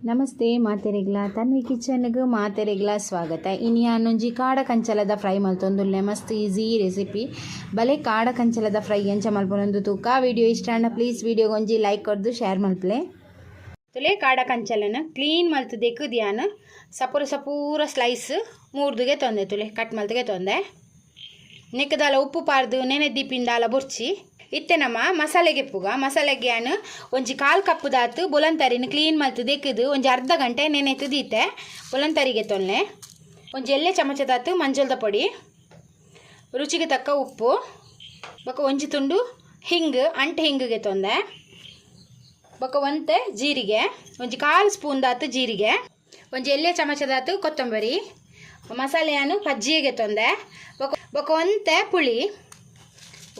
ನಮಸ್ತೆ ಮಾತೆರೆಗ್ಲ ತನ್ವಿ ಕಿಚನ್ಗೆ ಮಾತೆರೆಗ್ಲ ಸ್ವಾಗತ. ಇನ್ನು ಯಾನೊಂಜಿ ಕಾಡ ಕಂಚಲದ ಫ್ರೈ ಮಲ್ತೊಂದುಲ್ಲೆ ಮಸ್ತ್ ಈಸಿ ರೆಸಿಪಿ ಬಲೆ ಕಾಡ ಕಂಚಲದ ಫ್ರೈ ಎಂಚ ಮಲ್ಪೊಂದು ತೂಕ. ವಿಡಿಯೋ ಇಷ್ಟ ಅಂಡ ಪ್ಲೀಸ್ ವಿಡಿಯೋಗೆ ಒಂಜಿ ಲೈಕ್ ಕೊರ್ದು ಶೇರ್ ಮಲ್ಪಲೆ. ತುಲೆ ಕಾಡ ಕಂಚಲನ ಕ್ಲೀನ್ ಮಲ್ತು ದೆಕ್ಕುದಿಯಾನ ಸಪೂರ ಸ್ಲೈಸ್ ಮೂರ್ದುಗೆ ತೊಂದೆ ತುಲೆ ಕಟ್ ಮಲ್ತಗೆ ತೊಂದೆ. ನೆಕ್ಕದಾಲ ಉಪ್ಪು ಪಾರ್ದು ನೆನೆದ್ದಿ ಪಿಂಡಾಲ ಬೊರ್ಚಿ ಇತ್ತೆ ನಮ್ಮ ಮಸಾಲೆಗೆ ಪುಗ ಮಸಾಲೆಗೆ ಅನ್ನು ಒಂಜಿ ಕಾಲು ಕಪ್ಪು ದಾತು ಬೊಲಂತರಿನ ಕ್ಲೀನ್ ಮಲ್ತು ದೆಕ್ಕದು ಒಂಜಿ ಅರ್ಧ ಗಂಟೆ ನೆನೆತು ದೀತೆ ಬೊಲಂತರಿಗೆ ತೊನ್ನೆ. ಒಂಜಿ ಎಲ್ಲೆ ಚಮಚ ದಾತು ಮಂಜಲ್ದ ಪೊಡಿ, ರುಚಿಗೆ ತಕ್ಕ ಉಪ್ಪು, ಬೊಕ ಒಂಜಿ ತುಂಡು ಹಿಂಗ್ ಅಂಟು ಹಿಂಗಿಗೆ ತೊಂದೆ, ಬೊಕ ಒಂತೆ ಜೀರಿಗೆ ಒಂಜಿ ಕಾಲು ಸ್ಪೂನ್ ದಾತು ಜೀರಿಗೆ, ಒಂಜಿ ಎಲ್ಲೆ ಚಮಚ ದಾತು ಕೊತ್ತಂಬರಿ, ಮಸಾಲೆಯನ್ನು ಪಜ್ಜಿಗೆ ತೊಂದೆ, ಬೊಕ ಒಂತೆ ಪುಳಿ,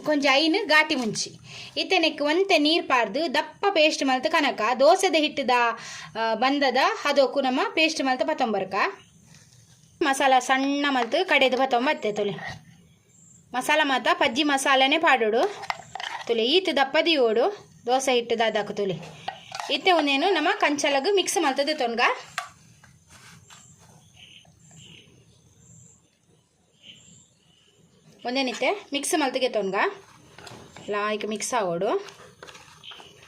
ಕೊಂಚ ಐನು ಘಾಟಿ ಮುಂಚಿ ಇತ್ತೆನೆಕ್ ಒಂತೆ ನೀರು ಪಾರ್ದು ದಪ್ಪ ಪೇಸ್ಟ್ ಮಲ್ತು ಕನಕ ದೋಸೆದ ಹಿಟ್ಟದ ಬಂದದ ಅದಕ್ಕೂ ನಮ್ಮ ಪೇಸ್ಟ್ ಮಲ್ತು ಪತ್ತೊಂಬರ್ಕ ಮಸಾಲ ಸಣ್ಣ ಮಲ್ತು ಕಡೆದು ಪತ್ತೊಂಬತ್ತೆ ತುಲೆ ಮಸಾಲ ಮಾತ ಪಜ್ಜಿ ಮಸಾಲನೇ ಪಾಡೋಡು ತುಲೆ ಈತು ದಪ್ಪದಿ ಓಡು ದೋಸೆ ಹಿಟ್ಟದ ಅದಕ್ಕೆ ತುಲೆ ಇತ್ತೆ ಒಂದೇನು ನಮ್ಮ ಕಂಚಲಗು ಮಿಕ್ಸ್ ಮಲ್ತದೆ ತೊನ್ಗ. ಒಂದೇನಿತ್ತೆ ಮಿಕ್ಸ್ ಮಲ್ತಿಗೆ ತೊನ್ಗ ಲಾಯ್ಕ್ ಮಿಕ್ಸ್ ಆಗೋಡು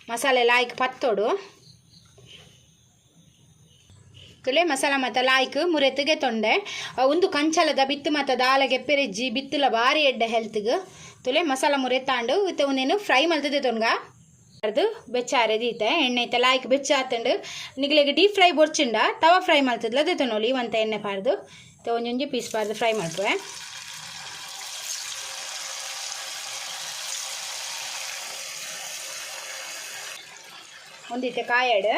ಮಸಾಲೆ ಲಾಯ್ಕ್ ಪತ್ತೋಡು ತುಲೆ ಮಸಾಲ ಮತ್ತು ಲಾಯ್ಕ್ ಮುರೆತಿಗೆ ತೊಂಡೆ. ಒಂದು ಕಂಚಲದ ಬಿತ್ತು ಮತ್ತು ದಾಲಗೆ ಪೆರೆಜ್ಜಿ ಬಿತ್ತುಲ ಭಾರಿ ಎಡ್ಡೆ ಹೆಲ್ತ್ಗೆ ತುಲೆ ಮಸಾಲ ಮುರೆತಾಂಡು ಇತ್ತೆ ಒಂದೇನು ಫ್ರೈ ಮಲ್ತದೆ ತೊನ್ಗ ಅದು ಬೆಚ್ಚಾರೆ ದೀತೆ ಎಣ್ಣೆ ಐತೆ ಲಾಯ್ಕ್ ಬೆಚ್ಚ ಆತಂಡು ನಿಗಲಿಗೆ ಡೀಪ್ ಫ್ರೈ ಬೊರ್ಚಿಂಡ ತವ ಫ್ರೈ ಮಲ್ತದ್ಲ ಅದೇ ತೊನೋಲಿ ಒಂತ ಎಣ್ಣೆ ಪಾರ್ದು ಒಂಜೊಂಜಿ ಪೀಸ್ ಪಾರ್ದು ಫ್ರೈ ಮಾಡ್ತವೆ. ಒಂದಿತ್ತೆ ಕಾಯಡು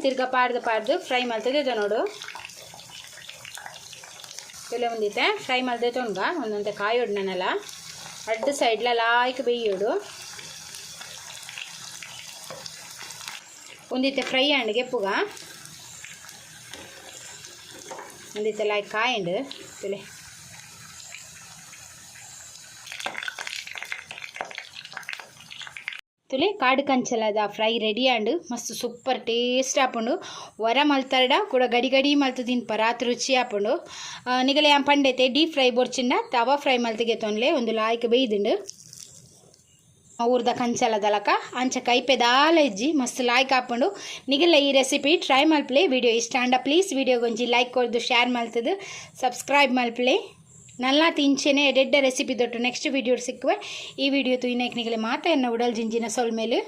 ತಿರ್ಗ ಪಾರ್ದು ಫ್ರೈ ಮಲ್ತದೆ ನೋಡು ತುಲೆ ಒಂದಿತ್ತೆ ಫ್ರೈ ಮಲ್ತದೆ ತೊನ್ಗ ಒಂದೊಂದೆ ಕಾಯೋಡು ನಾನೆಲ್ಲ ಅಡ್ಡ ಸೈಡ್ಲ ಲಾಯ್ಕ್ ಬೇಯೋಡು ಒಂದಿತ್ತೆ ಫ್ರೈ ಅಂಡ್ಗೆ ಪುಗ ಒಂದಿತ್ತೆ ಲಾಯ್ಕ್ ಕಾಯಂಡು ತುಲೆ ತುಲೆ ಕಾಡು ಕಂಚಲದ ಫ್ರೈ ರೆಡಿ ಆಂಡು ಮಸ್ತ್ ಸೂಪರ್ ಟೇಸ್ಟ್ ಆಪುಂಡು. ವರ ಮಲ್ತರ್ಡ ಕೂಡ ಗಡಿ ಮಲ್ತು ತಿನ್ಪ ರಾತ್ರಿ ರುಚಿ ಆಪುಂಡು. ನಿಗಲೆ ಪಂಡೆತೆ ಡೀಪ್ ಫ್ರೈ ಬೊರ್ಚಿಂಡ ತವ ಫ್ರೈ ಮಲ್ತಿಗೆ ತೊನ್ಲೆ ಒಂದು ಲಾಯ್ಕ್ ಬೇಯ್ದುಂಡು ಊರ್ದ ಕಂಚಲದಲಕ ಅಂಚ ಕೈಪೆ ದಾಲ ಇಜ್ಜಿ ಮಸ್ತ್ ಲಾಯ್ಕ್ ಆಪುಂಡು. ನಿಗಲೆ ಈ ರೆಸಿಪಿ ಟ್ರೈ ಮಲ್ಪಲೆ. ವಿಡಿಯೋ ಇಷ್ಟ ಅಂಡ ಪ್ಲೀಸ್ ವಿಡಿಯೋಗೆ ಒಂಜಿ ಲೈಕ್ ಕೊರ್ದು ಶೇರ್ ಮಲ್ತದು ಸಬ್ಸ್ಕ್ರೈಬ್ ಮಲ್ಪಲೆ. ನಲ್ಲ ತಿಂಚೆನೆ ಎಡೆಡ್ಡ ರೆಸಿಪಿ ದೊಟ್ಟು ನೆಕ್ಸ್ಟ್ ವಿಡಿಯೋ ಸಿಕ್ಕುವೆ. ಈ ವಿಡಿಯೋ ತುಯಿನಕ್ಕೆ ನಿಗಲೆ ಮಾತ ಎನ್ನ ಉಡಲ್ ಜಿಂಜಿನ ಸೊಲ್ಮೇಲು